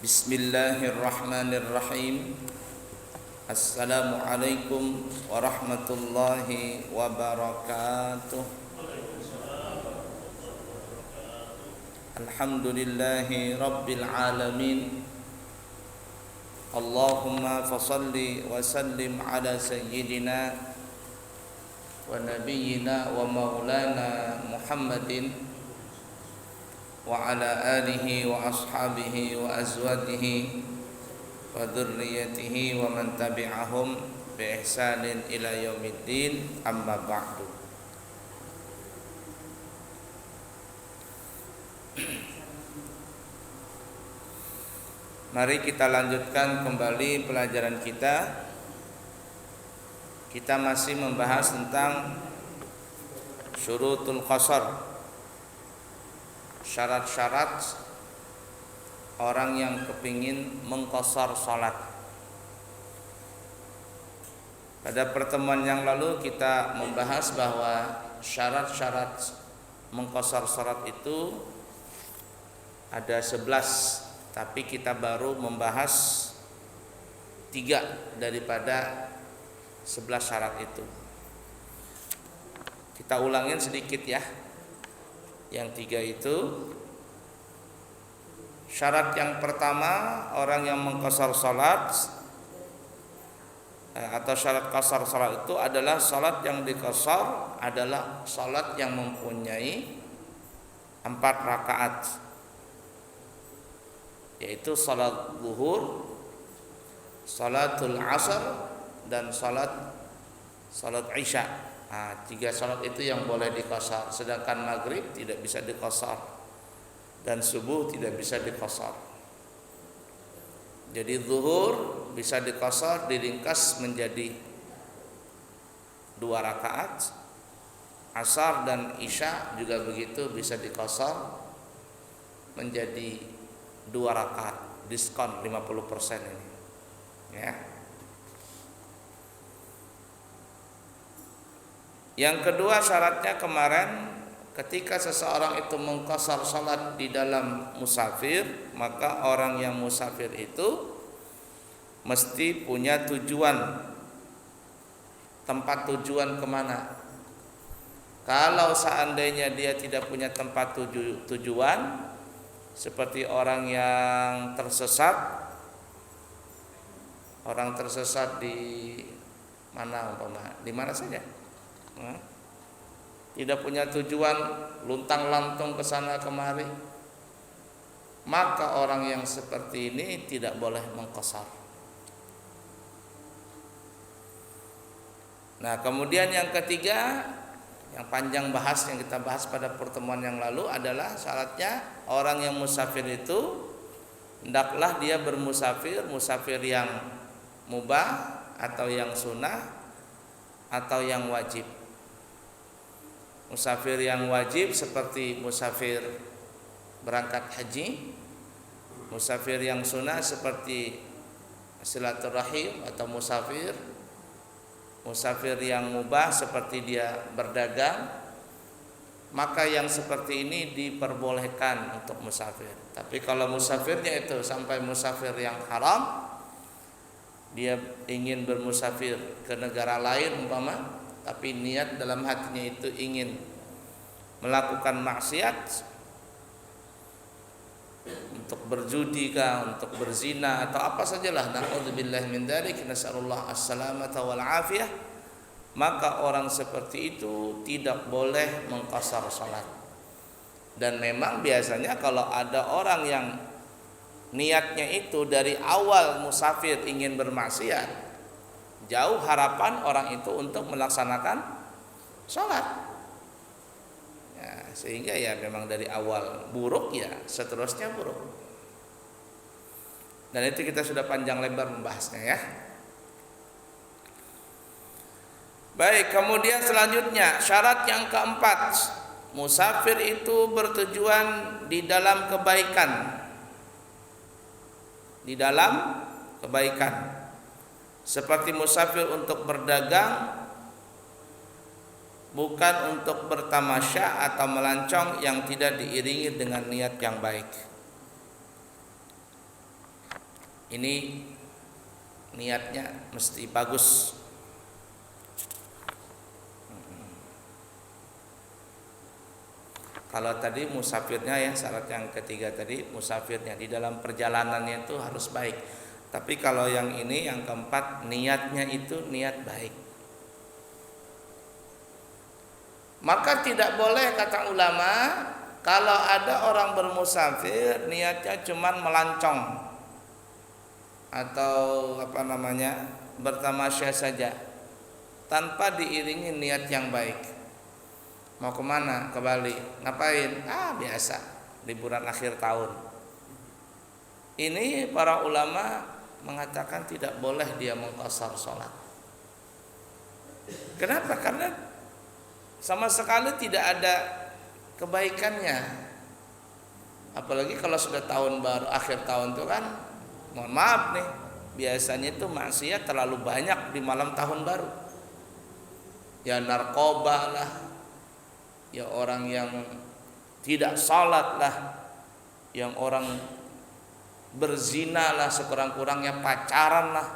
Bismillahirrahmanirrahim. Assalamualaikum warahmatullahi wabarakatuh. Alhamdulillahi rabbil alamin. Allahumma fasalli wa sallim ala sayyidina wa nabiyyina wa maulana Muhammadin wa ala alihi wa ashabihi wa azwajihi wa dzurriyyatihi wa man tabi'ahum bi ihsanin ila yaumiddin, amma ba'du. Mari kita lanjutkan kembali pelajaran kita. Kita masih membahas tentang syurutul qasar, syarat-syarat orang yang kepingin mengqasar salat. Pada pertemuan yang lalu kita membahas bahwa syarat-syarat mengqasar salat itu ada 11, tapi kita baru membahas 3 daripada 11 syarat itu. Kita ulangin sedikit ya. Yang 3 itu, syarat yang pertama, orang yang mengqasar salat atau syarat qasar salat itu adalah salat yang diqasar adalah salat yang mempunyai 4 rakaat, yaitu salat zuhur, salatul asar, dan salat isya. 3 salat itu yang boleh diqasar, sedangkan maghrib tidak bisa diqasar dan subuh tidak bisa diqasar. Jadi zuhur bisa diqasar, diringkas menjadi 2 rakaat. Asar dan isya juga begitu, bisa diqasar menjadi 2 rakaat. Diskon 50% ini. Ya. Yang kedua syaratnya kemarin, ketika seseorang itu mengqasar salat di dalam musafir, maka orang yang musafir itu mesti punya tujuan, tempat tujuan kemana. Kalau seandainya dia tidak punya tempat tujuan, seperti orang yang tersesat, di mana umpama, di mana saja, tidak punya tujuan, luntang-lantung ke sana kemari, maka orang yang seperti ini tidak boleh mengqasar. Nah, kemudian yang ketiga, yang panjang bahas, yang kita bahas pada pertemuan yang lalu adalah syaratnya orang yang musafir itu hendaklah dia bermusafir, musafir yang mubah atau yang sunnah atau yang wajib. Musafir yang wajib seperti musafir berangkat haji, musafir yang sunnah seperti silaturahim atau musafir yang mubah seperti dia berdagang, maka yang seperti ini diperbolehkan untuk musafir. Tapi kalau musafirnya itu sampai musafir yang haram, dia ingin bermusafir ke negara lain umpama, tapi niat dalam hatinya itu ingin melakukan maksiat, untuk berjudi kah, untuk berzina atau apa sajalah, na'udzubillahi min dzalik, nasallallahu as-salamata wal afiyah, maka orang seperti itu tidak boleh mengqasar salat. Dan memang biasanya kalau ada orang yang niatnya itu dari awal musafir ingin bermaksiat, jauh harapan orang itu untuk melaksanakan sholat ya, sehingga ya memang dari awal buruk, ya seterusnya buruk. Dan itu kita sudah panjang lebar membahasnya ya. Baik, kemudian selanjutnya syarat yang keempat, musafir itu bertujuan di dalam kebaikan, seperti musafir untuk berdagang, bukan untuk bertamasya atau melancong yang tidak diiringi dengan niat yang baik. Ini niatnya mesti bagus. Kalau tadi musafirnya ya, syarat yang ketiga tadi musafirnya di dalam perjalanannya itu harus baik. Tapi kalau yang ini yang keempat, niatnya itu niat baik. Maka tidak boleh, kata ulama, kalau ada orang bermusafir niatnya cuman melancong atau bertamasya saja tanpa diiringi niat yang baik. Mau kemana? Ke Bali. Ngapain? Biasa, liburan akhir tahun. Ini para ulama mengatakan tidak boleh dia mengqashar sholat. Kenapa? Karena sama sekali tidak ada kebaikannya. Apalagi kalau sudah tahun baru, akhir tahun itu kan, mohon maaf nih, biasanya itu maksiat terlalu banyak di malam tahun baru. Ya narkoba lah, ya orang yang tidak salat lah, yang orang berzina lah, sekurang-kurangnya pacaran lah.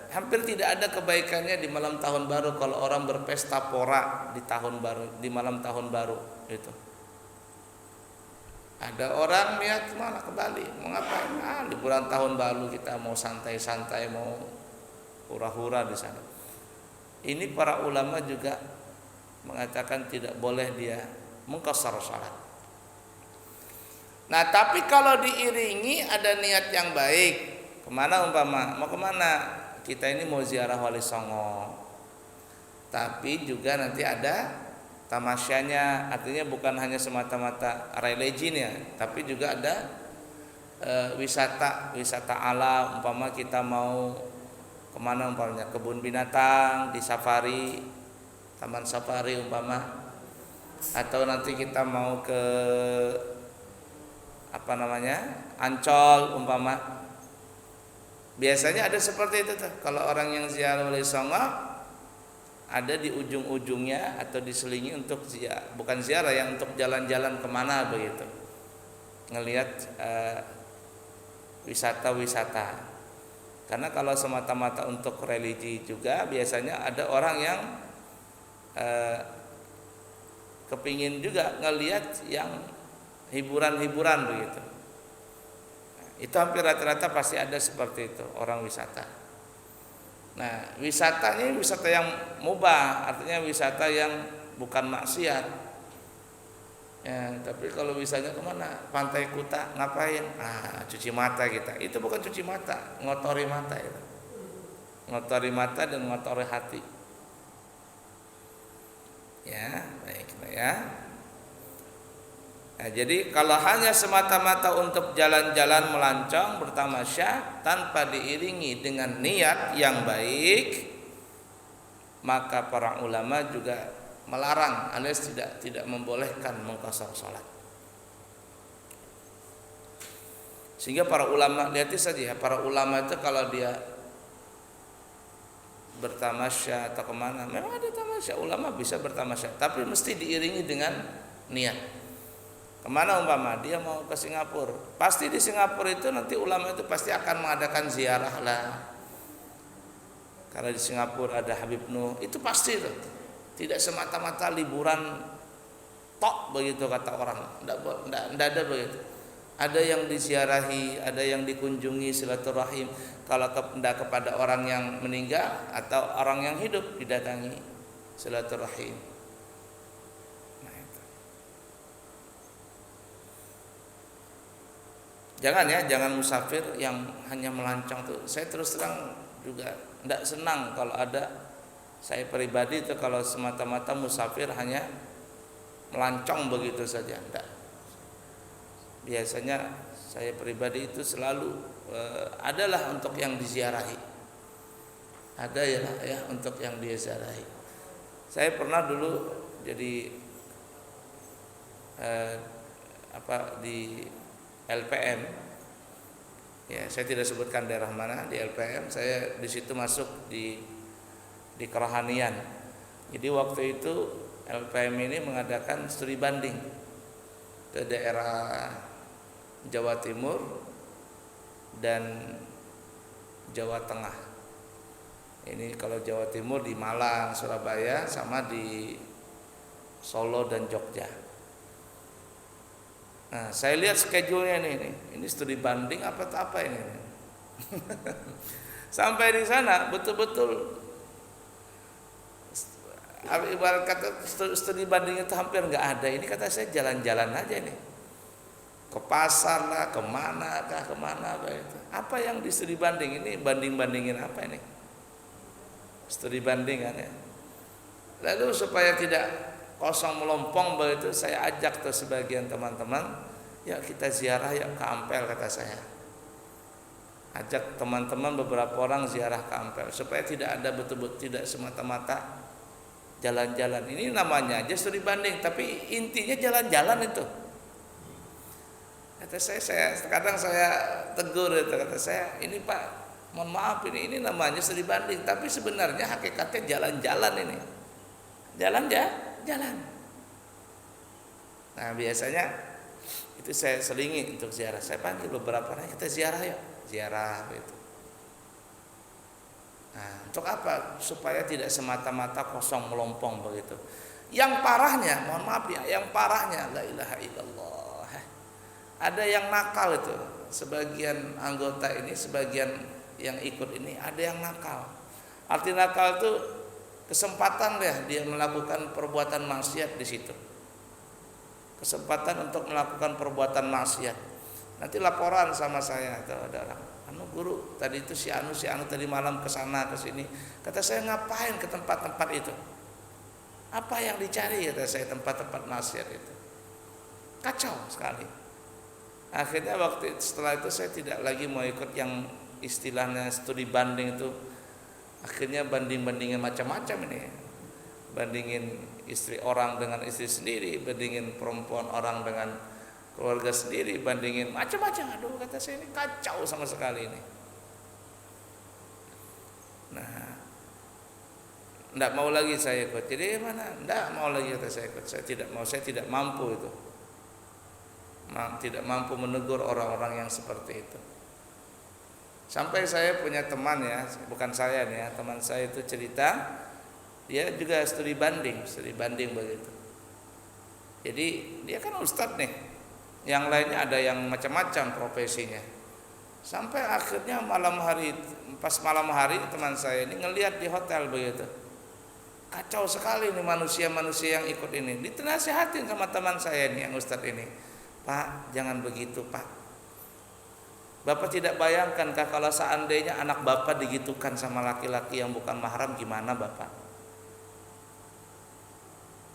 Hampir tidak ada kebaikannya di malam tahun baru kalau orang berpesta pora di tahun baru, di malam tahun baru itu. Ada orang niat malah ke Bali, mau ngapain? Liburan tahun baru kita mau santai-santai, mau hura-hura di sana. Ini para ulama juga mengatakan tidak boleh dia mengqashar salat. Nah, tapi kalau diiringi ada niat yang baik, kemana umpama? Mau kemana? Kita ini mau ziarah Wali Songo, tapi juga nanti ada tamasyanya, artinya bukan hanya semata-mata religinya, tapi juga ada wisata alam. Umpama kita mau kemana, umpamanya kebun binatang, di safari, taman safari umpama, atau nanti kita mau ke Ancol umpama. Biasanya ada seperti itu tuh. Kalau orang yang ziarah Wali Songo ada di ujung-ujungnya atau diselingi untuk bukan ziarah, yang untuk jalan-jalan kemana begitu, ngelihat wisata-wisata. Karena kalau semata-mata untuk religi juga biasanya ada orang yang kepingin juga ngelihat yang hiburan-hiburan begitu. Itu hampir rata-rata pasti ada seperti itu orang wisata. Nah, wisatanya wisata yang mubah, artinya wisata yang bukan maksiat. Ya, tapi kalau wisatanya kemana? Pantai Kuta, ngapain? Cuci mata kita. Itu bukan cuci mata, ngotori mata itu. Ngotori mata dan ngotori hati. Ya, baiklah ya. Nah, jadi kalau hanya semata-mata untuk jalan-jalan melancong bertamasya tanpa diiringi dengan niat yang baik, maka para ulama juga melarang alias tidak membolehkan mengqashar salat. Sehingga para ulama, lihat saja ya, para ulama itu kalau dia bertamasya atau kemana, memang ada tamasya, ulama bisa bertamasya, tapi mesti diiringi dengan niat. Kemana umpama dia mau ke Singapura, pasti di Singapura itu nanti ulama itu pasti akan mengadakan ziarah lah, karena di Singapura ada Habib Nuh, itu pasti tuh. Tidak semata-mata liburan tok begitu kata orang, tidak ada begitu. Ada yang diziarahi, ada yang dikunjungi silaturahim. Kalau tidak kepada orang yang meninggal atau orang yang hidup didatangi silaturahim. Jangan musafir yang hanya melancong tuh. Saya terus terang juga tidak senang kalau ada. Saya pribadi itu kalau semata-mata musafir hanya melancong begitu saja, tidak. Biasanya saya pribadi itu selalu adalah untuk yang diziarahi. Ada ya untuk yang diziarahi. Saya pernah dulu jadi di LPM, ya saya tidak sebutkan daerah mana, di LPM saya di situ masuk di kerohanian. Jadi waktu itu LPM ini mengadakan studi banding ke daerah Jawa Timur dan Jawa Tengah. Ini kalau Jawa Timur di Malang, Surabaya, sama di Solo dan Jogja. Nah, saya lihat schedule-nya ini studi banding apa ini. Sampai di sana betul-betul ibarat kata studi banding itu hampir nggak ada. Ini kata saya jalan-jalan aja nih, ke pasar lah, kemana itu. Apa yang di studi banding ini, bandingin apa ini? Studi bandingan ya. Lalu supaya tidak kosong melompong begitu, saya ajak tuh sebagian teman-teman, ya kita ziarah ya ke Ampel, kata saya. Ajak teman-teman beberapa orang ziarah ke Ampel supaya tidak ada betul-betul tidak semata-mata jalan-jalan. Ini namanya aja studi banding, tapi intinya jalan-jalan itu. Kata saya kadang saya tegur itu, kata saya, ini Pak, mohon maaf ini namanya studi banding, tapi sebenarnya hakikatnya jalan-jalan ini. Jalan. Nah, biasanya itu saya selingi untuk ziarah. Saya panggil beberapa orang, kita ziarah ya, ziarah gitu. Nah, untuk apa? Supaya tidak semata-mata kosong melompong begitu. Yang parahnya, mohon maaf ya, yang parahnya la ilaha illallah. Ada yang nakal itu. Sebagian anggota ini, sebagian yang ikut ini ada yang nakal. Arti nakal itu kesempatan dia melakukan perbuatan maksiat di situ. Kesempatan untuk melakukan perbuatan maksiat. Nanti laporan sama saya, atau ada orang, guru tadi itu si anu tadi malam kesana kesini. Kata saya, ngapain ke tempat-tempat itu? Apa yang dicari, kata saya, tempat-tempat maksiat itu? Kacau sekali. Akhirnya setelah itu saya tidak lagi mau ikut yang istilahnya studi banding itu. Akhirnya bandingin macam-macam ini. Bandingin istri orang dengan istri sendiri, bandingin perempuan orang dengan keluarga sendiri, bandingin macam-macam. Aduh, kata saya, ini kacau sama sekali ini. Nah, enggak mau lagi saya ikut. Jadi mana? Enggak mau lagi, kata saya ikut. Saya tidak mampu itu. Tidak mampu menegur orang-orang yang seperti itu. Sampai saya punya teman ya, bukan saya nih ya, teman saya itu cerita, dia juga studi banding begitu. Jadi dia kan ustadz nih, yang lainnya ada yang macam-macam profesinya. Sampai akhirnya pas malam hari teman saya ini ngelihat di hotel begitu. Kacau sekali nih manusia-manusia yang ikut ini. Dinasehatin sama teman saya nih yang ustadz ini. Pak, jangan begitu Pak. Bapak tidak bayangkan kalau seandainya anak Bapak digitukan sama laki-laki yang bukan mahram, gimana Bapak?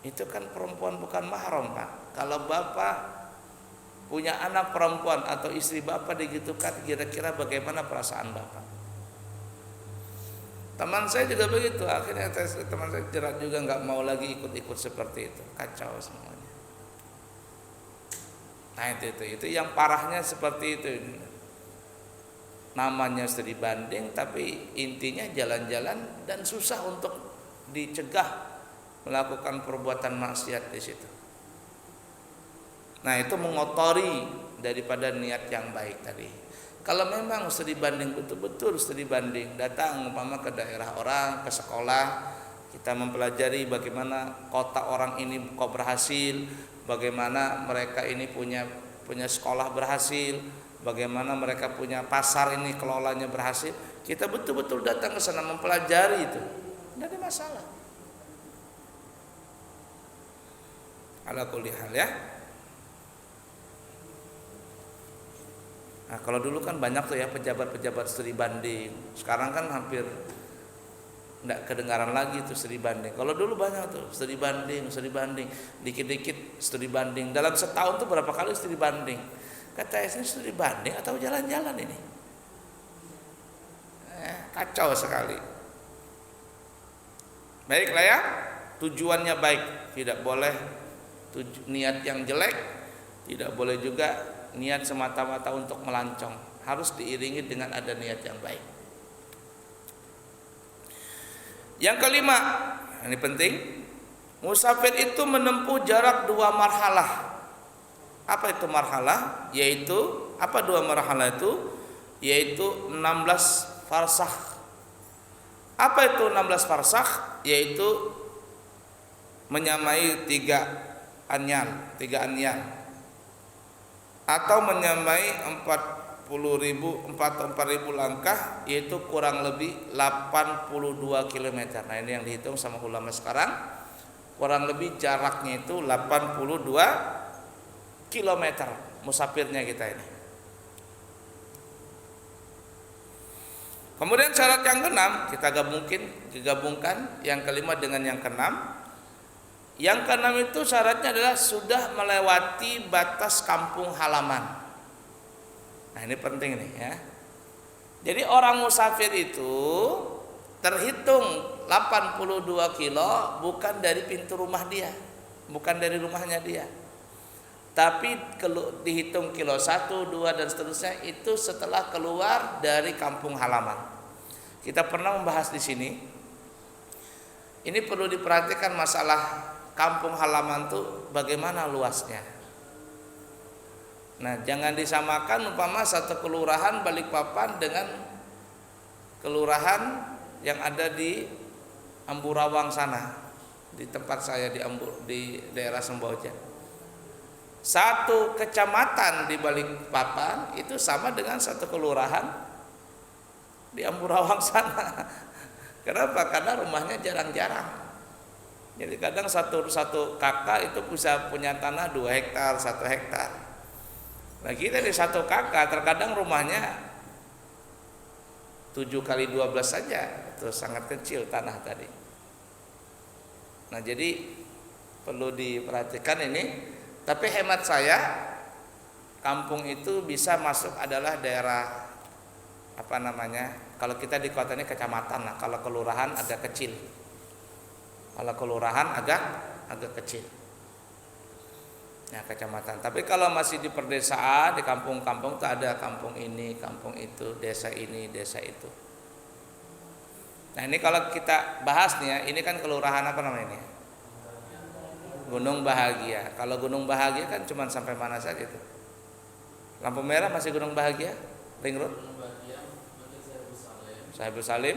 Itu kan perempuan bukan mahram Pak. Kalau Bapak punya anak perempuan atau istri Bapak digitukan, kira-kira bagaimana perasaan Bapak? Teman saya juga begitu. Akhirnya teman saya jerat juga, nggak mau lagi ikut-ikut seperti itu. Kacau semuanya. Nah itu yang parahnya seperti itu. Namanya studi banding, tapi intinya jalan-jalan dan susah untuk dicegah melakukan perbuatan maksiat di situ. Nah, itu mengotori daripada niat yang baik tadi. Kalau memang studi banding betul-betul studi banding, datang umpama ke daerah orang, ke sekolah, kita mempelajari bagaimana kota orang ini kok berhasil, bagaimana mereka ini punya sekolah berhasil, bagaimana mereka punya pasar ini kelolanya berhasil. Kita betul-betul datang ke sana mempelajari itu. Tidak ada masalah. Ala kulli hal ya. Nah, kalau dulu kan banyak tuh ya pejabat-pejabat studi banding. Sekarang kan hampir enggak kedengaran lagi tuh studi banding. Kalau dulu banyak tuh studi banding, dikit-dikit studi banding. Dalam setahun tuh berapa kali studi banding? Kata saya, studi banding atau jalan-jalan ini? Kacau sekali. Baiklah ya, tujuannya baik, tidak boleh niat yang jelek, tidak boleh juga niat semata-mata untuk melancong, harus diiringi dengan ada niat yang baik. Yang kelima, ini penting, musafir itu menempuh jarak 2 marhalah. Apa itu marhalah? Yaitu apa 2 marhalah itu? yaitu 16 farsakh. Apa itu 16 farsakh? Yaitu menyamai 3 anyar atau menyamai 40.000 langkah, yaitu kurang lebih 82 km. Nah, ini yang dihitung sama ulama sekarang, kurang lebih jaraknya itu 82 km musafirnya kita ini. Kemudian syarat yang keenam kita gabungkan yang kelima dengan yang keenam. Yang keenam itu syaratnya adalah sudah melewati batas kampung halaman. Nah, ini penting nih ya. Jadi orang musafir itu terhitung 82 kilo bukan dari pintu rumah dia, bukan dari rumahnya dia. Tapi dihitung kilo 1, 2 dan seterusnya itu setelah keluar dari kampung halaman. Kita pernah membahas di sini. Ini perlu diperhatikan masalah kampung halaman tuh bagaimana luasnya. Nah, jangan disamakan umpama satu kelurahan Balikpapan dengan kelurahan yang ada di Amburawang sana, di tempat saya di daerah Semboja. Satu kecamatan di Balikpapan itu sama dengan satu kelurahan di Amburawang sana. Kenapa? Karena rumahnya jarang-jarang. Jadi kadang satu kakak itu bisa punya tanah 2 hektar, 1 hektar. Nah, kita di satu kakak terkadang rumahnya 7 kali 12 saja, itu sangat kecil tanah tadi. Nah, jadi perlu diperhatikan ini. Tapi hemat saya, kampung itu bisa masuk adalah daerah kalau kita di kota ini kecamatan, nah kalau kelurahan agak kecil. Kalau kelurahan agak kecil. Nah, kecamatan. Tapi kalau masih di perdesaan, di kampung-kampung tuh ada kampung ini, kampung itu, desa ini, desa itu. Nah, ini kalau kita bahas nih ya, ini kan kelurahan apa namanya ini? Gunung Bahagia. Kalau Gunung Bahagia kan cuma sampai mana saja itu? Lampu merah masih Gunung Bahagia? Ring Road? Saibul Salim?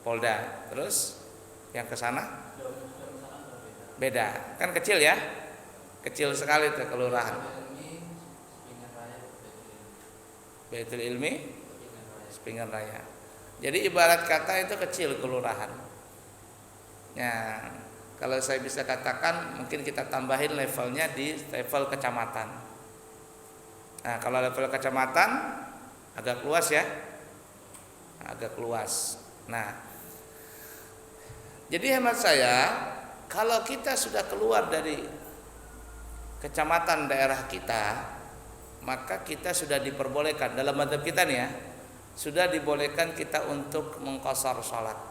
Polda. Terus yang ke sana? Beda. Kan kecil ya? Kecil sekali itu kelurahan. Baitul Ilmi, Sepingan Raya. Jadi ibarat kata itu kecil kelurahan. Ya, kalau saya bisa katakan mungkin kita tambahin levelnya di level kecamatan. Nah, kalau level kecamatan agak luas ya, agak luas. Nah, jadi hemat saya, kalau kita sudah keluar dari kecamatan daerah kita, maka kita sudah diperbolehkan dalam madzhab kita nih ya, sudah dibolehkan kita untuk mengqashar salat.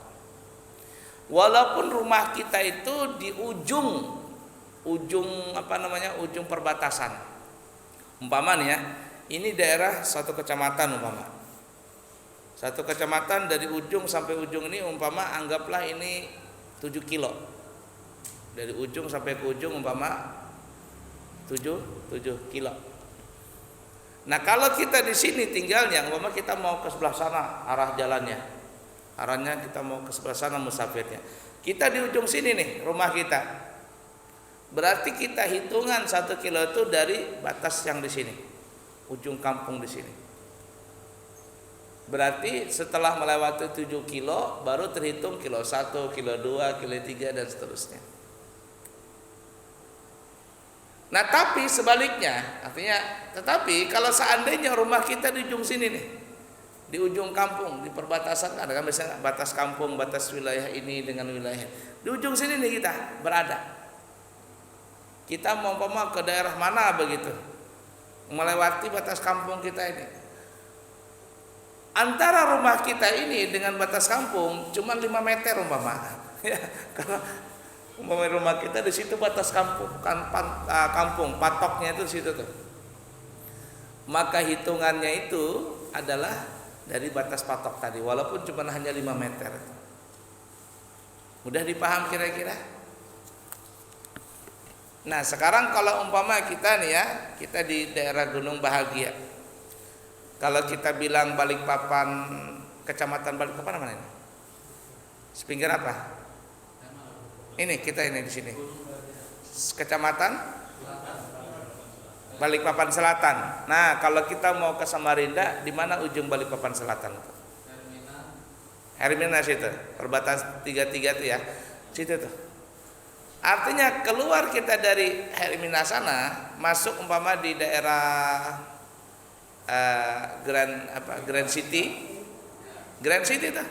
Walaupun rumah kita itu di ujung perbatasan. Umpama nih ya, ini daerah satu kecamatan umpama. Satu kecamatan dari ujung sampai ujung ini umpama anggaplah ini 7 kilo. Dari ujung sampai ke ujung umpama 7 kilo. Nah, kalau kita di sini tinggalnya umpama kita mau ke sebelah sana arah jalannya. Arahnya kita mau ke sebelah sana musafirnya. Kita di ujung sini nih rumah kita. Berarti kita hitungan 1 kilo itu dari batas yang di sini, ujung kampung di sini. Berarti setelah melewati 7 kilo baru terhitung kilo 1, kilo 2, kilo 3 dan seterusnya. Nah, tapi sebaliknya, artinya tetapi kalau seandainya rumah kita di ujung sini nih, di ujung kampung, di perbatasan ada kan biasanya batas kampung, batas wilayah ini dengan wilayah. Di ujung sini nih kita berada. Kita mau ke daerah mana begitu, melewati batas kampung kita ini. Antara rumah kita ini dengan batas kampung cuma 5 meter umpama. Ya, kalau rumah kita di situ batas kampung, kampung patoknya itu di situ tuh. Maka hitungannya itu adalah dari batas patok tadi, walaupun cuma hanya 5 meter. Mudah dipaham kira-kira? Nah, sekarang kalau umpama kita nih ya, kita di daerah Gunung Bahagia. Kalau kita bilang Balikpapan, kecamatan Balikpapan mana ini? Sepinggir apa? Ini kita ini di sini. Kecamatan Balikpapan Selatan. Nah, kalau kita mau ke Samarinda, di mana ujung Balikpapan Selatan? Hermina situ, perbatasan 33 itu ya. Situ tuh. Artinya keluar kita dari Hermina sana, masuk umpama di daerah Grand City tuh.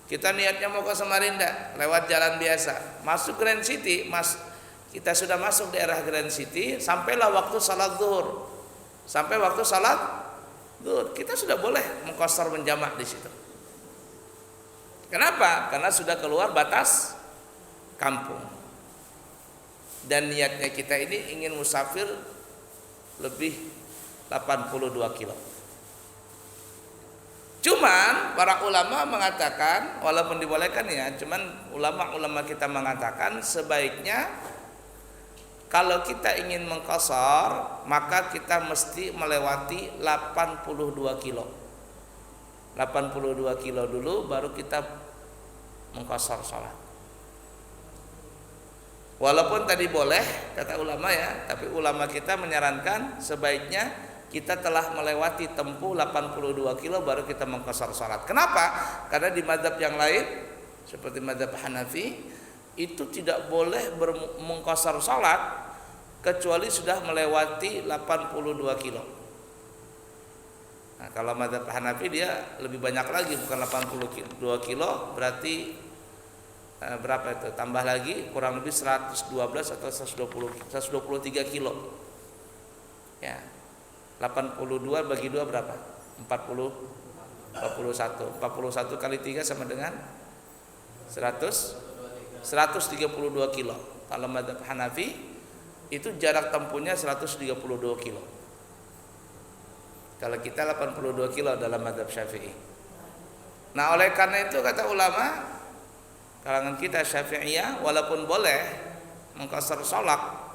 Kita niatnya mau ke Samarinda lewat jalan biasa, masuk Grand City, kita sudah masuk daerah Grand City, sampailah waktu salat zuhur. Sampai waktu salat zuhur, kita sudah boleh mengqashar menjamak di situ. Kenapa? Karena sudah keluar batas kampung. Dan niatnya kita ini ingin musafir lebih 82 kilo. Cuman para ulama mengatakan, walaupun dibolehkan ya, cuman ulama-ulama kita mengatakan sebaiknya kalau kita ingin mengqashar, maka kita mesti melewati 82 kilo. 82 kilo dulu baru kita mengqashar salat. Walaupun tadi boleh kata ulama ya, tapi ulama kita menyarankan sebaiknya kita telah melewati tempuh 82 kilo baru kita mengqashar salat. Kenapa? Karena di mazhab yang lain seperti mazhab Hanafi itu tidak boleh mengqashar salat kecuali sudah melewati 82 kilo. Nah, kalau mazhab Hanafi dia lebih banyak lagi, bukan 82 kilo, berarti berapa itu? Tambah lagi kurang lebih 112 atau 123 kilo. Ya. 82 bagi 2 berapa? 41 kali 3 sama dengan 132 kilo. Kalau mazhab Hanafi itu jarak tempuhnya 132 kilo. Kalau kita 82 kilo dalam mazhab Syafi'i. Nah, oleh karena itu kata ulama kalangan kita Syafi'iyah, walaupun boleh mengqashar salat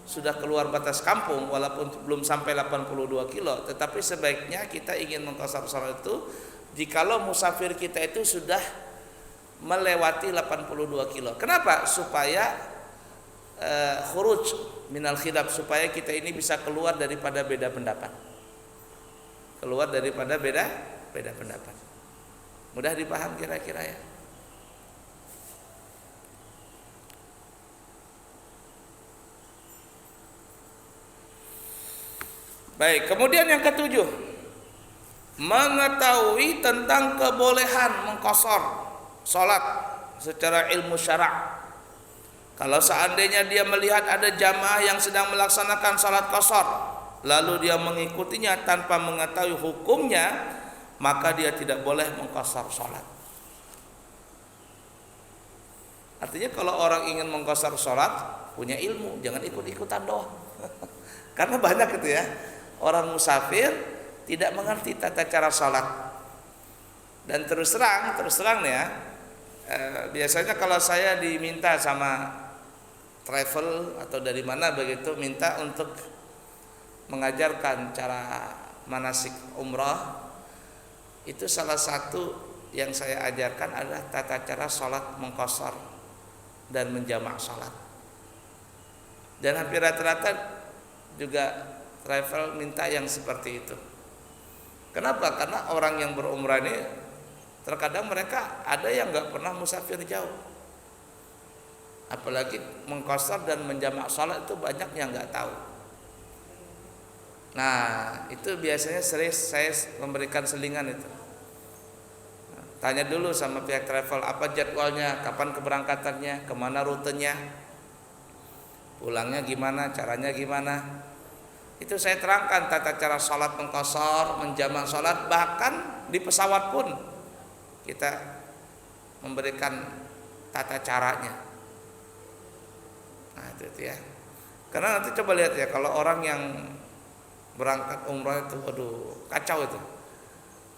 sudah keluar batas kampung walaupun belum sampai 82 kilo, tetapi sebaiknya kita ingin mengqashar salat itu jikalau musafir kita itu sudah melewati 82 kilo. Kenapa? Supaya khuruj minal khilaf, supaya kita ini bisa keluar daripada beda pendapat. Keluar daripada beda pendapat. Mudah dipaham kira-kira ya. Baik, kemudian yang ketujuh, mengetahui tentang kebolehan mengqashar salat secara ilmu syara'. Kalau seandainya dia melihat ada jamaah yang sedang melaksanakan salat qashar, lalu dia mengikutinya tanpa mengetahui hukumnya, maka dia tidak boleh mengqashar salat. Artinya kalau orang ingin mengqashar salat punya ilmu, jangan ikut-ikutan doang. Karena banyak itu ya, orang musafir tidak mengerti tata cara salat. Dan terus terang ya, biasanya kalau saya diminta sama travel atau dari mana begitu minta untuk mengajarkan cara manasik umrah, itu salah satu yang saya ajarkan adalah tata cara salat mengqashar dan menjamak salat. Dan hampir rata-rata juga travel minta yang seperti itu. Kenapa? Karena orang yang berumrah ini terkadang mereka ada yang nggak pernah musafir jauh, apalagi mengqashar dan menjamak salat itu banyak yang nggak tahu. Nah, itu biasanya sering saya memberikan selingan itu. Tanya dulu sama pihak travel apa jadwalnya, kapan keberangkatannya, kemana rutenya, pulangnya gimana, caranya gimana. Itu saya terangkan tata cara salat mengqashar, menjamak salat, bahkan di pesawat pun kita memberikan tata caranya. Nah, itu ya. Karena nanti coba lihat ya, kalau orang yang berangkat umrah itu, aduh, kacau itu.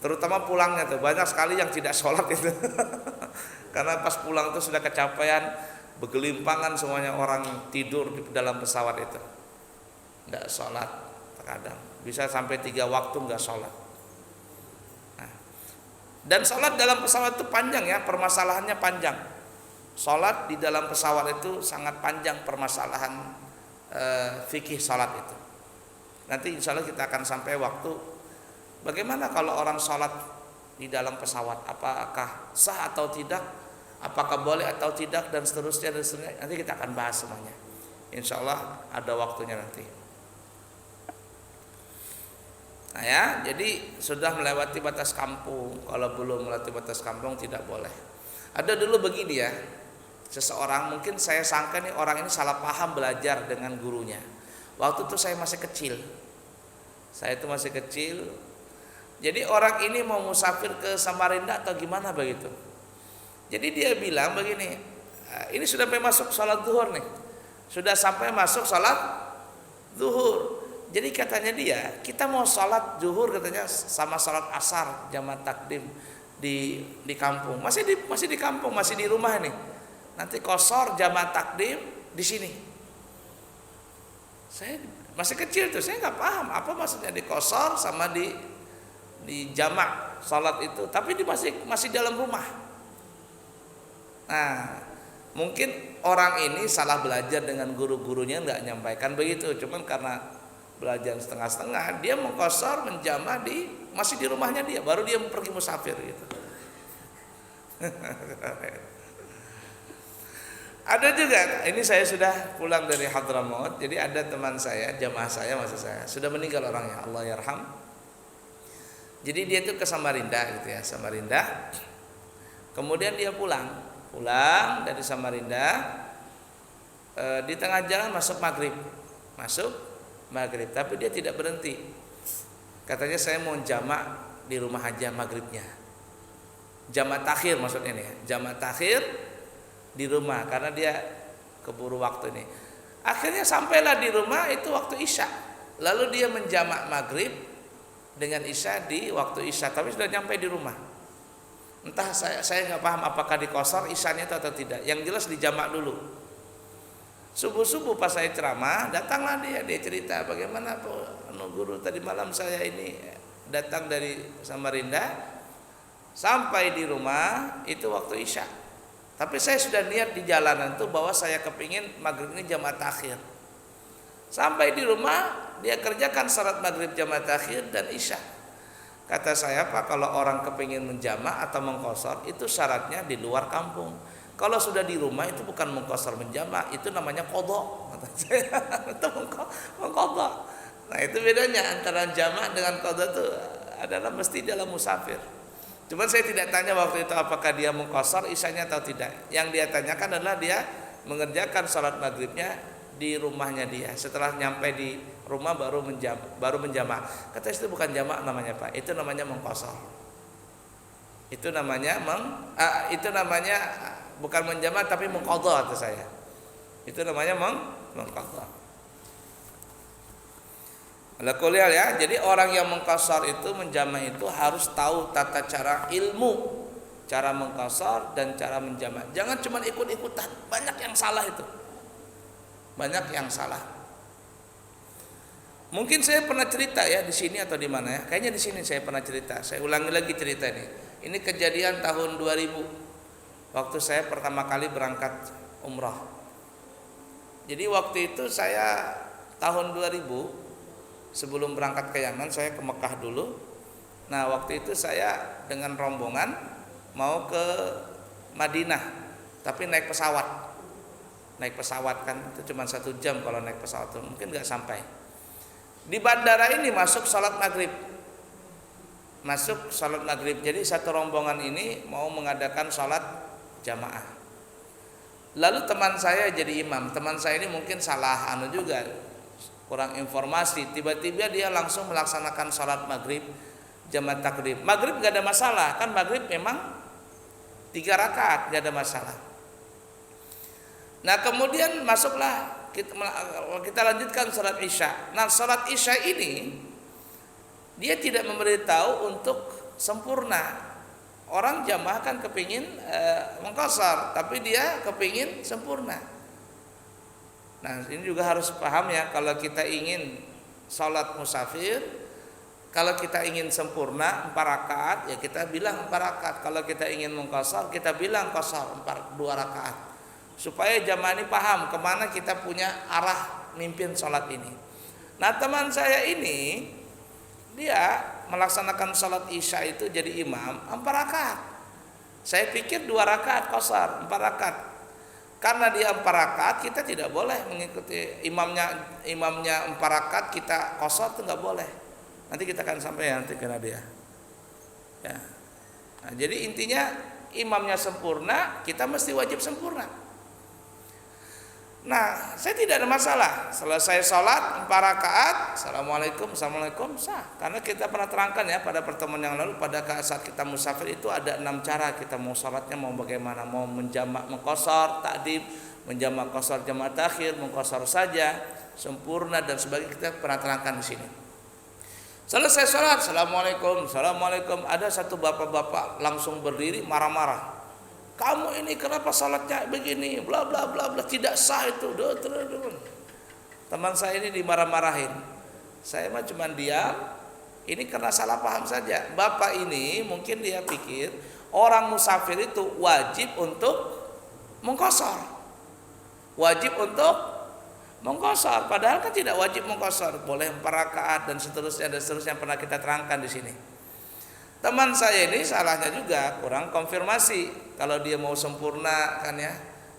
Terutama pulangnya tuh banyak sekali yang tidak sholat itu. Karena pas pulang itu sudah kecapean, bergelimpangan semuanya, orang tidur di dalam pesawat itu. Tidak sholat, terkadang bisa sampai 3 waktu nggak sholat. Nah, dan sholat dalam pesawat itu panjang ya, permasalahannya panjang. Sholat di dalam pesawat itu sangat panjang permasalahan fikih sholat itu. Nanti insya Allah kita akan sampai waktu bagaimana kalau orang sholat di dalam pesawat, apakah sah atau tidak, apakah boleh atau tidak, dan seterusnya. Nanti kita akan bahas semuanya. Insya Allah ada waktunya nanti. Nah ya, jadi sudah melewati batas kampung. Kalau belum melewati batas kampung tidak boleh. Ada dulu begini ya, seseorang, mungkin saya sangka nih orang ini salah paham belajar dengan gurunya. Waktu itu saya masih kecil. Saya itu masih kecil. Jadi orang ini mau musafir ke Samarinda atau gimana begitu. Jadi dia bilang begini, ini sudah sampai masuk sholat zuhur nih. Sudah sampai masuk sholat zuhur. Jadi katanya dia, kita mau sholat zuhur katanya sama sholat asar jamaah takdim di kampung. Masih di kampung, masih di rumah ini. Nanti qashar jamaah takdim di sini. Saya masih kecil tuh, saya nggak paham apa maksudnya di qashar sama di jamak salat itu, tapi di masih dalam rumah. Nah, mungkin orang ini salah belajar dengan guru-gurunya, nggak nyampaikan begitu. Cuman karena belajar setengah-setengah, dia mengqashar menjamak masih di rumahnya dia, baru dia pergi musafir gitu. Ada juga, ini saya sudah pulang dari Hadramaut, jadi ada teman saya, jamaah saya maksud saya, sudah meninggal orangnya, Allah yarham. Jadi dia tuh ke Samarinda gitu ya, Samarinda. Kemudian dia pulang dari Samarinda. Di tengah jalan masuk maghrib, tapi dia tidak berhenti. Katanya saya mau jamak di rumah aja maghribnya. Jamak takhir maksudnya nih, jamak takhir di rumah karena dia keburu waktu ini. Akhirnya sampailah di rumah itu waktu Isya. Lalu dia menjamak maghrib dengan Isya di waktu Isya, tapi sudah nyampe di rumah. Entah saya nggak paham apakah di qashar Isyanya atau tidak. Yang jelas dijamak dulu. Subuh pas saya ceramah, datanglah dia cerita bagaimana guru tadi malam saya ini datang dari Samarinda, sampai di rumah itu waktu Isya. Tapi saya sudah niat di jalanan tuh bahwa saya kepingin maghrib ini jamaah takhir. Sampai di rumah dia kerjakan salat maghrib jamaah takhir dan Isya. Kata saya, Pak, kalau orang kepingin menjamak atau mengqashar itu syaratnya di luar kampung. Kalau sudah di rumah itu bukan mengqashar menjamak, itu namanya qadha. Kata saya, itu mengqadha. Nah, itu bedanya antara jamak dengan qadha itu adalah mesti dalam musafir. Cuman saya tidak tanya waktu itu apakah dia mengqashar Isyanya atau tidak. Yang dia tanyakan adalah dia mengerjakan salat maghribnya di rumahnya dia. Setelah nyampe di rumah baru menjamak. Kata itu bukan jamak namanya, Pak. Itu namanya mengqashar. Itu namanya bukan menjamak tapi mengqadha kata saya. Itu namanya mengqadha. Ala kulli hal ya. Jadi orang yang mengqashar itu menjamak itu harus tahu tata cara ilmu, cara mengqashar dan cara menjamak. Jangan cuma ikut-ikutan. Banyak yang salah itu. Banyak yang salah. Mungkin saya pernah cerita ya di sini atau di mana ya? Kayaknya di sini saya pernah cerita. Saya ulangi lagi cerita ini. Ini kejadian tahun 2000. Waktu saya pertama kali berangkat umrah. Jadi waktu itu saya tahun 2000 sebelum berangkat ke Yaman saya ke Mekah dulu. Nah, waktu itu saya dengan rombongan mau ke Madinah, tapi naik pesawat. Naik pesawat kan itu cuma 1 jam kalau naik pesawat itu, mungkin nggak sampai. Di bandara ini masuk salat maghrib. Jadi satu rombongan ini mau mengadakan salat jamaah. Lalu teman saya jadi imam. Teman saya ini mungkin salah juga, kurang informasi. Tiba-tiba dia langsung melaksanakan salat maghrib jamaah takdim. Maghrib nggak ada masalah, kan maghrib memang 3 rakaat, nggak ada masalah. Nah, kemudian masuklah kita lanjutkan salat Isya. Nah, salat Isya ini dia tidak memberitahu untuk sempurna. Orang jamaah kan kepingin mengqashar, tapi dia kepingin sempurna. Nah, ini juga harus paham ya, kalau kita ingin salat musafir, kalau kita ingin sempurna 4 rakaat ya kita bilang 4 rakaat. Kalau kita ingin mengqashar kita bilang qashar 2 rakaat. Supaya jamaah ini paham kemana kita punya arah mimpin salat ini. Nah, teman saya ini dia melaksanakan salat Isya itu jadi imam 4 rakaat. Saya pikir 2 rakaat qashar, 4 rakaat. Karena dia 4 rakaat, kita tidak boleh mengikuti imamnya 4 rakaat kita qashar, itu nggak boleh. Nanti kita akan sampai nanti kena dia. Ya. Nah, jadi intinya imamnya sempurna, kita mesti wajib sempurna. Nah, saya tidak ada masalah. Selesai sholat 4 rakaat, assalamualaikum sah. Karena kita pernah terangkan ya pada pertemuan yang lalu, pada saat kita musafir itu ada 6 cara kita mau sholatnya, mau bagaimana, mau menjamak mengqashar ta'dib, menjamak qashar jamaah takhir, mengqashar saja, sempurna dan sebagainya, kita pernah terangkan di sini. Selesai sholat, assalamualaikum. Ada satu bapak-bapak langsung berdiri marah-marah. Kamu ini kenapa salatnya begini, bla bla bla bla, tidak sah itu. Teman saya ini dimarah-marahin. Saya mah cuma diam. Ini karena salah paham saja. Bapak ini mungkin dia pikir orang musafir itu wajib untuk mengqashar. Wajib untuk mengqashar, padahal kan tidak wajib mengqashar. Boleh 4 rakaat dan seterusnya yang pernah kita terangkan di sini. Teman saya ini salahnya juga kurang konfirmasi. Kalau dia mau sempurna kan ya,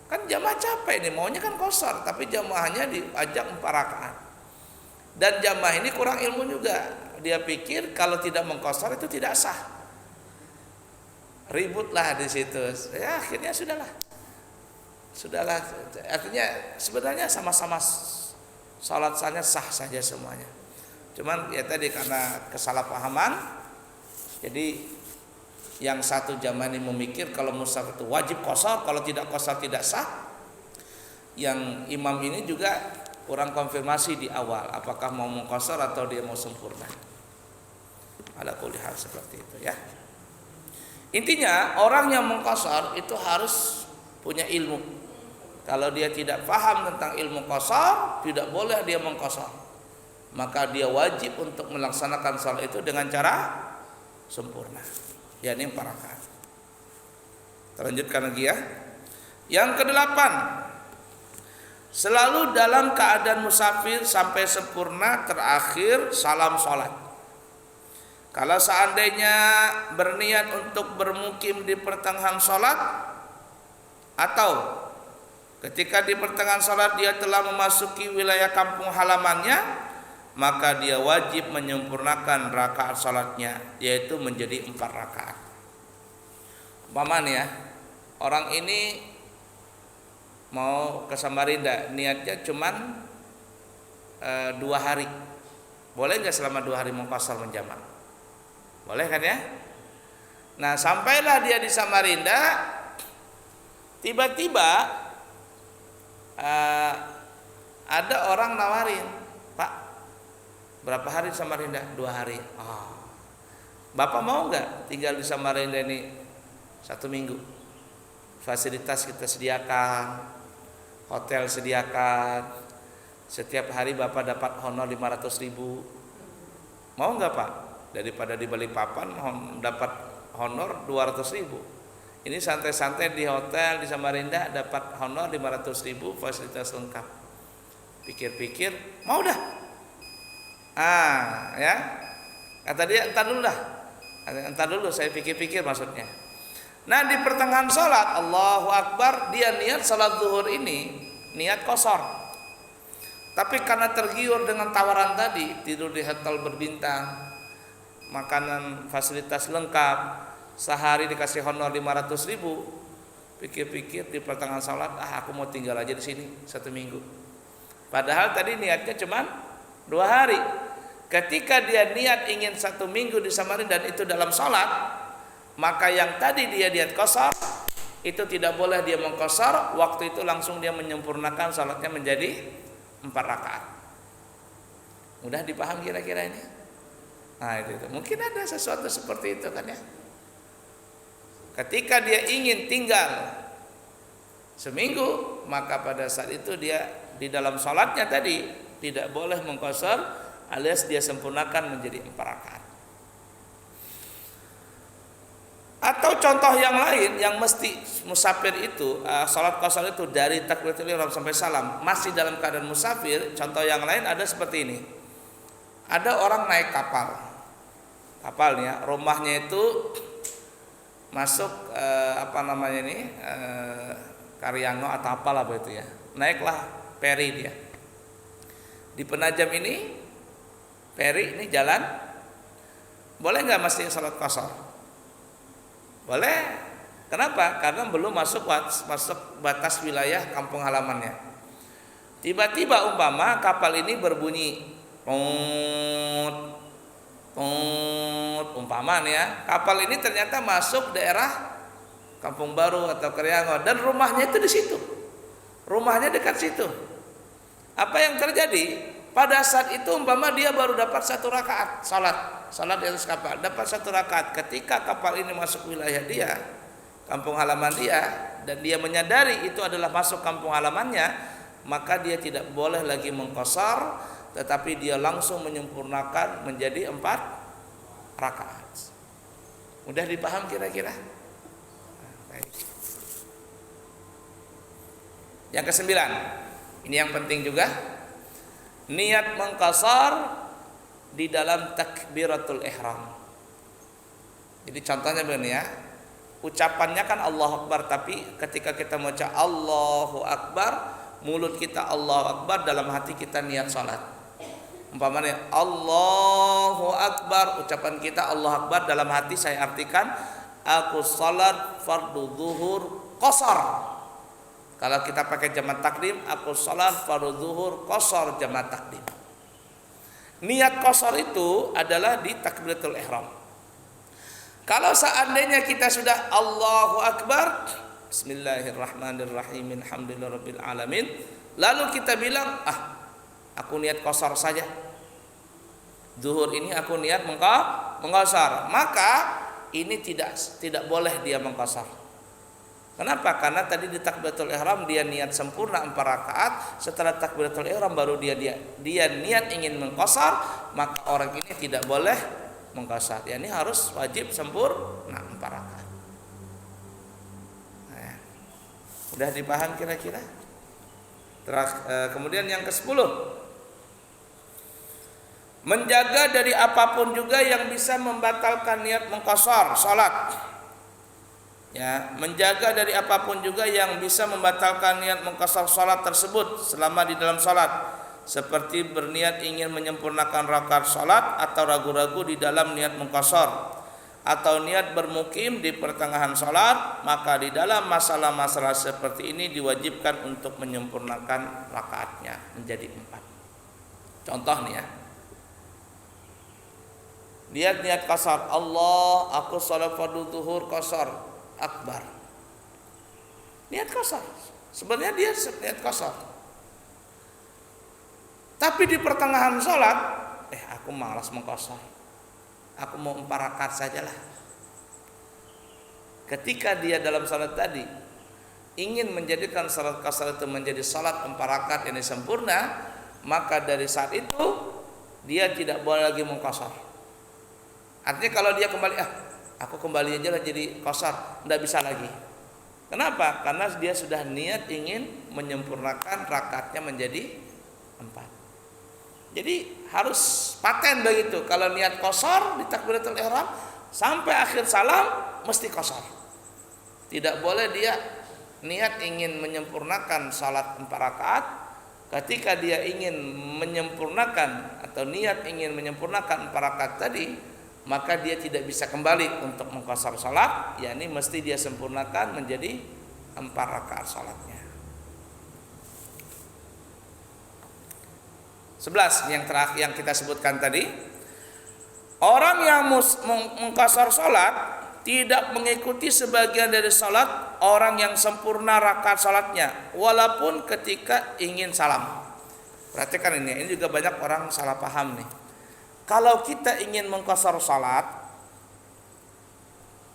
kan jamaah capek nih, maunya kan qashar, tapi jamaahnya diajak 4 rakaat. Dan jamaah ini kurang ilmu juga. Dia pikir kalau tidak mengqashar itu tidak sah. Ributlah di situ. Ya akhirnya sudahlah. Artinya sebenarnya sama-sama salatnya sah saja semuanya. Cuman ya tadi karena kesalahpahaman, jadi yang satu jamaah ini memikir kalau musafir itu wajib qashar, kalau tidak qashar tidak sah. Yang imam ini juga kurang konfirmasi di awal apakah mau mengqashar atau dia mau sempurna. Ala kulli hal seperti itu ya. Intinya orang yang mengqashar itu harus punya ilmu. Kalau dia tidak paham tentang ilmu qashar, tidak boleh dia mengqashar. Maka dia wajib untuk melaksanakan salat itu dengan cara sempurna, yakni 4 rakaat. Terlanjutkan lagi ya. Yang ke-8, selalu dalam keadaan musafir sampai sempurna terakhir salam salat. Kalau seandainya berniat untuk bermukim di pertengahan salat, atau ketika di pertengahan salat dia telah memasuki wilayah kampung halamannya, maka dia wajib menyempurnakan rakaat salatnya, yaitu menjadi 4 rakaat. Umpama nih ya, orang ini mau ke Samarinda, niatnya cuman 2 hari. Boleh nggak selama 2 hari mengqashar menjamak? Boleh kan ya? Nah, sampailah dia di Samarinda, tiba-tiba ada orang nawarin, Pak, berapa hari di Samarinda? 2 hari. Bapak mau nggak tinggal di Samarinda ini 1 minggu? Fasilitas kita sediakan, hotel sediakan, setiap hari Bapak dapat honor 500.000. Mau nggak Pak? Daripada di Balikpapan dapat honor 200.000. Ini santai-santai di hotel di Samarinda dapat honor 500.000, fasilitas lengkap. Pikir-pikir, mau dah. Ya. Kata dia, entar dulu saya pikir-pikir maksudnya. Nah, di pertengahan salat, Allahu Akbar, dia niat salat zuhur ini niat qashar. Tapi karena tergiur dengan tawaran tadi, tidur di hotel berbintang, makanan fasilitas lengkap, sehari dikasih honor 500.000, pikir-pikir di pertengahan salat, aku mau tinggal aja di sini 1 minggu. Padahal tadi niatnya cuma 2 hari. Ketika dia niat ingin 1 minggu di Samarinda dan itu dalam salat, maka yang tadi dia niat qashar itu tidak boleh dia mengqashar. Waktu itu langsung dia menyempurnakan salatnya menjadi 4 rakaat. Mudah dipaham kira-kira ini? Nah itu. Mungkin ada sesuatu seperti itu kan ya. Ketika dia ingin tinggal seminggu, maka pada saat itu dia di dalam salatnya tadi tidak boleh mengqashar, alias dia sempurnakan menjadi 4 rakaat. Atau contoh yang lain yang mesti musafir itu salat qasar itu dari takbiratul ihram sampai salam masih dalam keadaan musafir. Contoh yang lain ada seperti ini. Ada orang naik kapalnya, rumahnya itu masuk Karyango atau apalah begitu ya. Naiklah peri dia. Di Penajam ini peri ini jalan, boleh nggak mesti salat qasar? Boleh. Kenapa? Karena belum masuk batas wilayah kampung halamannya. Tiba-tiba umpama kapal ini berbunyi umpama nih ya, kapal ini ternyata masuk daerah Kampung Baru atau Karyango dan rumahnya itu di situ. Rumahnya dekat situ. Apa yang terjadi? Pada saat itu umpama dia baru dapat 1 rakaat salat di atas kapal, dapat 1 rakaat. Ketika kapal ini masuk wilayah dia, kampung halaman dia, dan dia menyadari itu adalah masuk kampung halamannya, maka dia tidak boleh lagi mengqasar, tetapi dia langsung menyempurnakan menjadi 4 rakaat. Mudah dipaham kira-kira? Baik. Yang ke-9, ini yang penting juga, niat mengqasar di dalam takbiratul ihram. Jadi contohnya begini ya, ucapannya kan Allahu Akbar, tapi ketika kita membaca Allahu Akbar, mulut kita Allahu Akbar, dalam hati kita niat salat. Umpamanya Allahu Akbar, ucapan kita Allahu Akbar, dalam hati saya artikan aku salat fardu zuhur qasar. Kalau kita pakai jamak takdim, aku salat fardu zuhur qasar jamak takdim. Niat qasar itu adalah di takbiratul ihram. Kalau seandainya kita sudah Allahu Akbar, Bismillahirrahmanirrahim, alhamdulillahirabbil alamin, lalu kita bilang, aku niat qasar saja. Zuhur ini aku niat mengqasar. Maka ini tidak boleh dia mengqasar. Kenapa? Karena tadi di takbiratul ihram dia niat sempurna 4 rakaat, setelah takbiratul ihram baru dia niat ingin mengqasar, maka orang ini tidak boleh mengqasar. Ya, ini harus wajib sempurna 4 rakaat. Nah, udah dipaham kira-kira? Kemudian yang ke-10, menjaga dari apapun juga yang bisa membatalkan niat mengqasar salat. Ya, menjaga dari apapun juga yang bisa membatalkan niat mengqasar salat tersebut selama di dalam salat, seperti berniat ingin menyempurnakan rakaat salat atau ragu-ragu di dalam niat mengqasar, atau niat bermukim di pertengahan salat, maka di dalam masalah-masalah seperti ini diwajibkan untuk menyempurnakan rakaatnya menjadi 4. Contoh nih ya, niat qasar, Allah aku salat fardu zuhur qasar akbar, niat qasar. Sebenarnya dia niat qasar, tapi di pertengahan sholat, aku malas mengqasar, aku mau 4 rakaat sajalah. Ketika dia dalam salat tadi ingin menjadikan salat qasar itu menjadi salat 4 rakaat yang sempurna, maka dari saat itu dia tidak boleh lagi mengqasar. Artinya kalau dia kembali, aku kembali aja lah jadi qasar, tidak bisa lagi. Kenapa? Karena dia sudah niat ingin menyempurnakan rakaatnya menjadi 4. Jadi harus paten begitu. Kalau niat qasar di takbiratul ihram sampai akhir salam mesti qasar. Tidak boleh dia niat ingin menyempurnakan salat 4 rakaat. Ketika dia ingin menyempurnakan atau niat ingin menyempurnakan 4 rakaat tadi, maka dia tidak bisa kembali untuk mengqasar salat, yakni mesti dia sempurnakan menjadi 4 rakaat salatnya. 11 yang terakhir yang kita sebutkan tadi, orang yang mengqasar salat tidak mengikuti sebagian dari salat orang yang sempurna rakaat salatnya, walaupun ketika ingin salam. Perhatikan ini juga banyak orang salah paham nih. Kalau kita ingin mengqasar salat,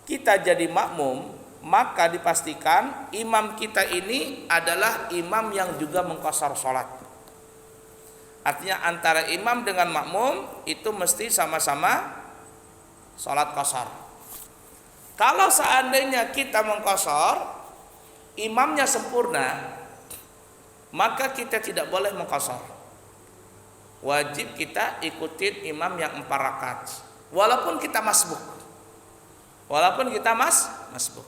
kita jadi makmum, maka dipastikan imam kita ini adalah imam yang juga mengqasar salat. Artinya antara imam dengan makmum itu mesti sama-sama sholat qashar. Kalau seandainya kita mengqashar, imamnya sempurna, maka kita tidak boleh mengqashar. Wajib kita ikutin imam yang 4 rakaat, walaupun kita masbuk. Masbuk.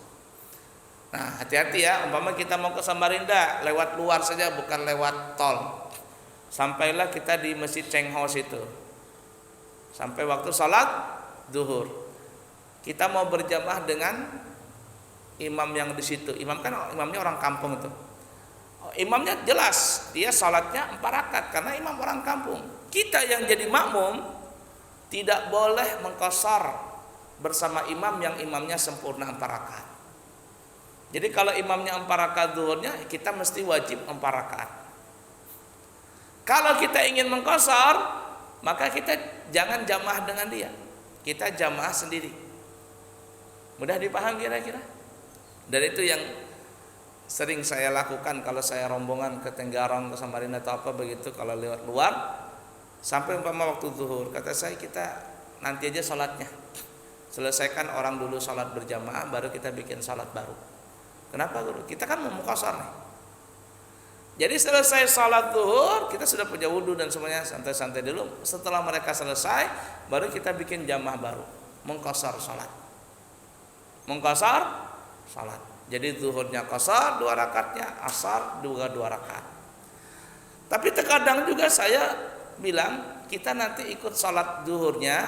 Nah, hati-hati ya, umpama kita mau ke Samarinda lewat luar saja, bukan lewat tol. Sampailah kita di Masjid Cheng Ho situ. Sampai waktu salat zuhur. Kita mau berjamaah dengan imam yang di situ. Imamnya orang kampung itu. Imamnya jelas, dia salatnya 4 rakaat karena imam orang kampung. Kita yang jadi makmum tidak boleh mengqashar bersama imam yang imamnya sempurna 4 rakaat. Jadi kalau imamnya 4 rakaat zuhurnya, kita mesti wajib 4 rakaat. Kalau kita ingin mengqashar, maka kita jangan jamaah dengan dia. Kita jamaah sendiri. Mudah dipaham kira-kira? Dan itu yang sering saya lakukan kalau saya rombongan ke Tenggarong, ke Samarinda atau apa begitu, kalau lewat luar, sampai umpama waktu zuhur, kata saya kita nanti aja sholatnya. Selesaikan orang dulu sholat berjamaah, baru kita bikin sholat baru. Kenapa guru? Kita kan mau qashar nih. Jadi selesai sholat zuhur, kita sudah punya wudhu dan semuanya, santai-santai dulu. Setelah mereka selesai, baru kita bikin jamaah baru, mengqashar sholat. Jadi zuhurnya qashar 2 rakaatnya, asar juga 2 rakaat. Tapi terkadang juga saya bilang kita nanti ikut sholat zuhurnya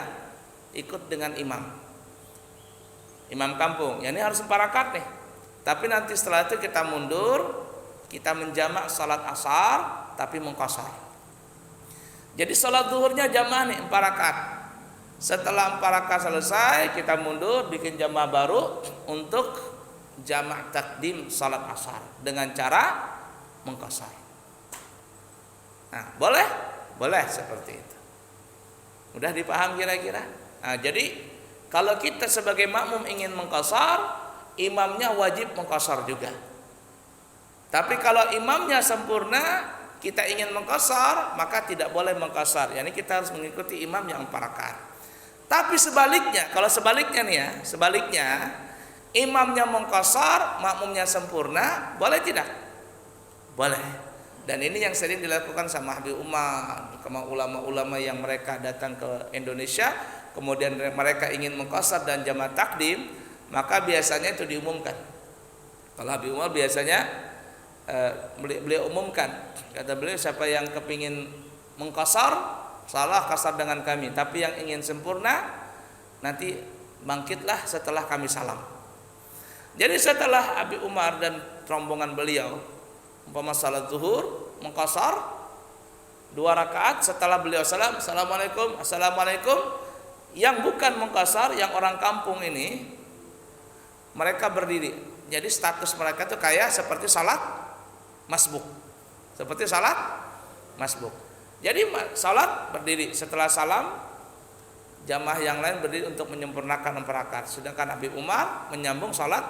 ikut dengan imam kampung. Ya ini harus 4 rakaat nih. Tapi nanti setelah itu kita mundur, kita menjamak salat asar tapi mengqashar. Jadi salat zuhurnya jamaah nih 4 rakaat. Setelah 4 rakaat selesai, kita mundur bikin jamaah baru untuk jamak takdim salat asar dengan cara mengqashar. Nah, boleh seperti itu. Mudah dipaham kira-kira? Nah, jadi kalau kita sebagai makmum ingin mengqashar, imamnya wajib mengqashar juga. Tapi kalau imamnya sempurna, kita ingin mengqashar, maka tidak boleh mengqashar. Yani kita harus mengikuti imam yang 4 rakaat. Tapi sebaliknya, kalau sebaliknya nih ya, imamnya mengqashar, makmumnya sempurna, boleh tidak? Boleh. Dan ini yang sering dilakukan sama Habib Umar, sama ulama-ulama yang mereka datang ke Indonesia, kemudian mereka ingin mengqashar dan jamaah takdim, maka biasanya itu diumumkan. Kalau Habib Umar biasanya beliau umumkan, kata beliau, siapa yang kepingin mengqashar, salah qashar dengan kami, tapi yang ingin sempurna nanti bangkitlah setelah kami salam. Jadi setelah Habib Umar dan rombongan beliau umpama salat zuhur mengqashar 2 rakaat, setelah beliau salam, assalamualaikum, yang bukan mengqashar, yang orang kampung ini, mereka berdiri. Jadi status mereka itu kayak seperti salat masbuk. Jadi salat berdiri, setelah salam jamaah yang lain berdiri untuk menyempurnakan 4 rakaat. Sedangkan Habib Umar menyambung salat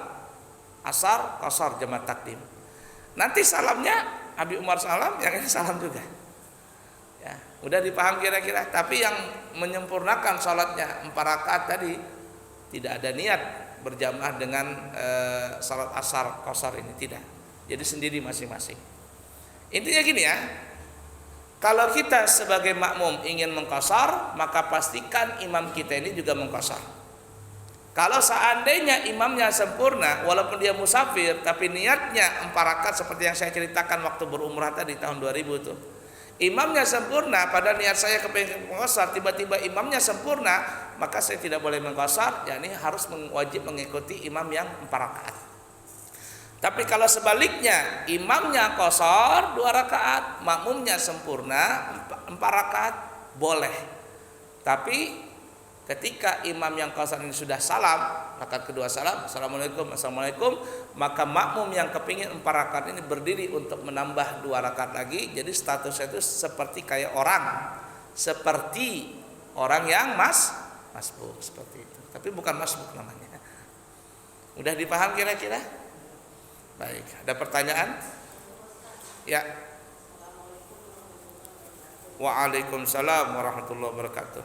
asar qashar jamaah takdim. Nanti salamnya Habib Umar salam, yang ini salam juga. Ya, udah dipaham kira-kira. Tapi yang menyempurnakan salatnya 4 rakaat tadi tidak ada niat berjamaah dengan salat asar qashar ini, tidak. Jadi sendiri masing-masing. Intinya gini ya, kalau kita sebagai makmum ingin mengqashar, maka pastikan imam kita ini juga mengqashar. Kalau seandainya imamnya sempurna, walaupun dia musafir, tapi niatnya 4 rakaat seperti yang saya ceritakan waktu berumrah tadi tahun 2000 itu, imamnya sempurna, pada niat saya kepingin mengqashar, tiba-tiba imamnya sempurna, maka saya tidak boleh mengqashar, yakni harus wajib mengikuti imam yang 4 rakaat. Tapi kalau sebaliknya, imamnya qashar 2 rakaat, makmumnya sempurna 4 rakaat, boleh. Tapi ketika imam yang qashar ini sudah salam, rakaat kedua salam, assalamualaikum, maka makmum yang kepingin 4 rakaat ini berdiri untuk menambah 2 rakaat lagi. Jadi statusnya itu seperti kayak seperti orang yang masbuk, seperti itu. Tapi bukan masbuk namanya. Udah dipaham kira-kira? Baik, ada pertanyaan? Ya. Waalaikumsalam warahmatullahi wabarakatuh.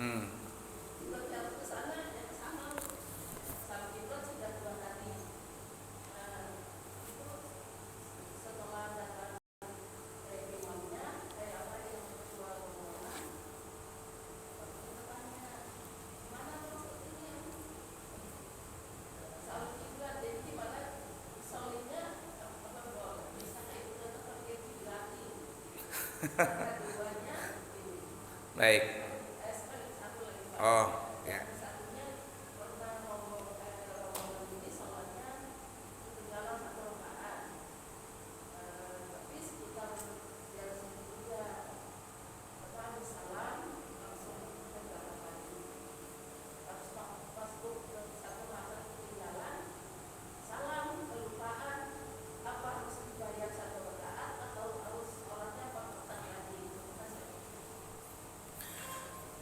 Hmm. Baik. Oh, ya.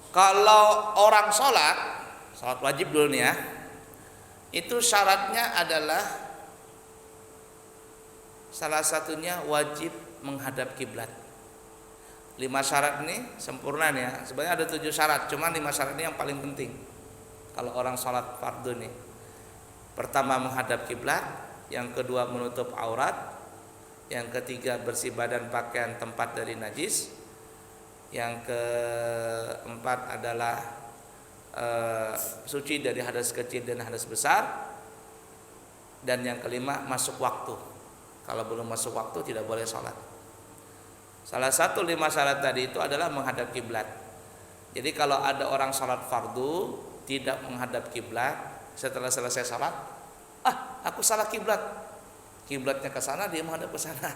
Kalau orang sholat wajib dulu nih ya, itu syaratnya adalah salah satunya wajib menghadap kiblat. 5 syarat ini sempurna nih ya. Sebenarnya ada 7 syarat, cuma 5 syarat ini yang paling penting. Kalau orang sholat fardu nih, pertama menghadap kiblat, yang kedua menutup aurat, yang ketiga bersih badan pakaian tempat dari najis, yang keempat adalah suci dari hadas kecil dan hadas besar, dan yang kelima masuk waktu. Kalau belum masuk waktu tidak boleh sholat. Salah satu 5 syarat tadi itu adalah menghadap kiblat. Jadi kalau ada orang sholat fardu tidak menghadap kiblat, setelah selesai sholat, aku salah kiblat, kiblatnya ke sana, dia menghadap ke sana.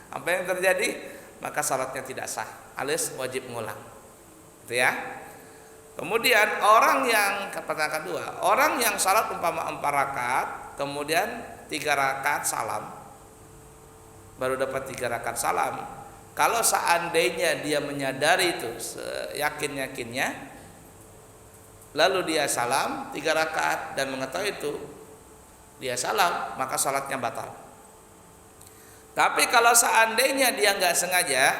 Apa yang terjadi? Maka salatnya tidak sah, alias wajib ngulang. Itu ya. Kemudian orang yang pertanyaan kedua, orang yang salat umpama 4 rakaat, kemudian 3 rakaat salam, baru dapat 3 rakaat salam. Kalau seandainya dia menyadari itu seyakin-yakinnya, lalu dia salam 3 rakaat dan mengetahui itu dia salam, maka salatnya batal. Tapi kalau seandainya dia nggak sengaja,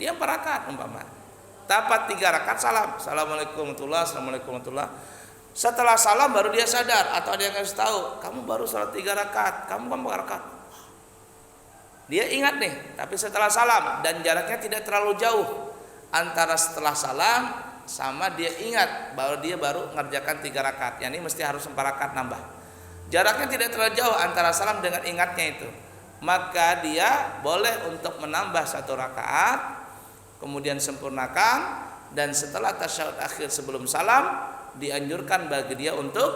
dia 4 rakaat umpama, dapat 3 rakaat salam, assalamualaikum warahmatullahi, assalamualaikum warahmatullahi. Setelah salam baru dia sadar, atau dia kasih tahu, kamu baru salat 3 rakaat, kamu 4 rakaat. Dia ingat nih, tapi setelah salam, dan jaraknya tidak terlalu jauh antara setelah salam sama dia ingat bahwa dia baru mengerjakan 3 rakaat. Yani mesti harus 4 rakaat nambah. Jaraknya tidak terlalu jauh antara salam dengan ingatnya itu. Maka dia boleh untuk menambah 1 rakaat, kemudian sempurnakan, dan setelah tasyahud akhir sebelum salam dianjurkan bagi dia untuk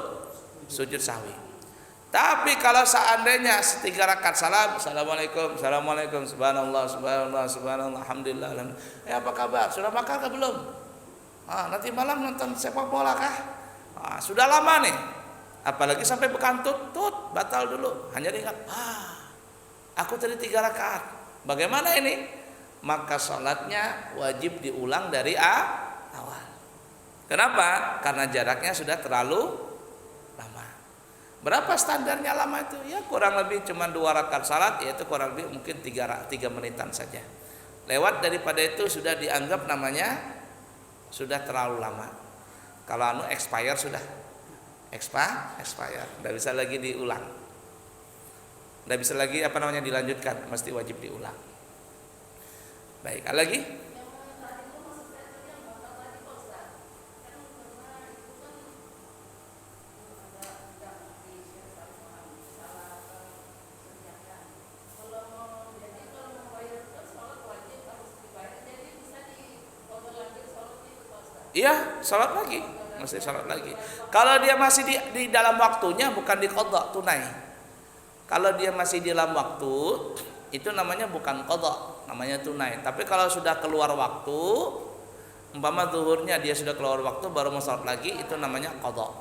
sujud sahwi. Tapi kalau seandainya 3 rakaat salam, assalamualaikum, assalamualaikum, subhanallah, subhanallah, subhanallah, alhamdulillah, alhamdulillah. Apa kabar? Sudah makan kah belum? Nanti malam nonton sepak bola kah? Sudah lama nih. Apalagi sampai bekantut, batal dulu. Hanya ingat, aku tadi 3 rakaat. Bagaimana ini? Maka sholatnya wajib diulang dari awal. Kenapa? Karena jaraknya sudah terlalu lama. Berapa standarnya lama itu? Ya kurang lebih cuma 2 rakaat salat, yaitu kurang lebih mungkin 3 menitan saja. Lewat daripada itu sudah dianggap namanya sudah terlalu lama. Kalau expire sudah expire, tidak bisa lagi diulang. Tidak bisa lagi dilanjutkan, mesti wajib diulang. Baik, ada lagi? Iya, salat lagi, mesti salat lagi. Kalau dia masih di dalam waktunya, bukan diqadha, tunai. Kalau dia masih di dalam waktu, itu namanya bukan qadha, namanya tunai. Tapi kalau sudah keluar waktu, umpama zuhurnya dia sudah keluar waktu baru mau salat lagi, itu namanya qadha.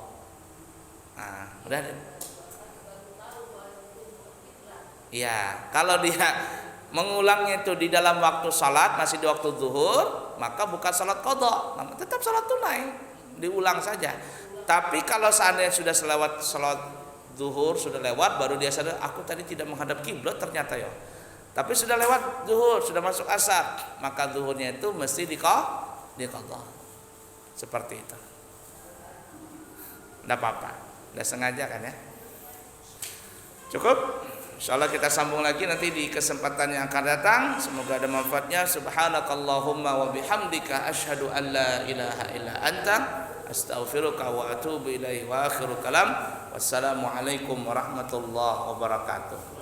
Udah deh. Ya, kalau dia mengulangnya itu di dalam waktu salat, masih di waktu zuhur, maka bukan salat qadha, namun tetap salat tunai, diulang saja. Tapi kalau seandainya sudah selewat salat zuhur, sudah lewat, baru dia sadar, aku tadi tidak menghadap kiblat ternyata ya. Tapi sudah lewat zuhur, sudah masuk asar, maka zuhurnya itu mesti diqadha. Seperti itu. Tidak apa-apa, tidak sengaja kan ya. Cukup. Insyaallah kita sambung lagi nanti di kesempatan yang akan datang. Semoga ada manfaatnya. Subhanakallahumma wa bihamdika asyhadu an la ilaha illa anta astaghfiruka wa atubu ilaihi wa akhiru kalam. Wassalamualaikum warahmatullahi wabarakatuh.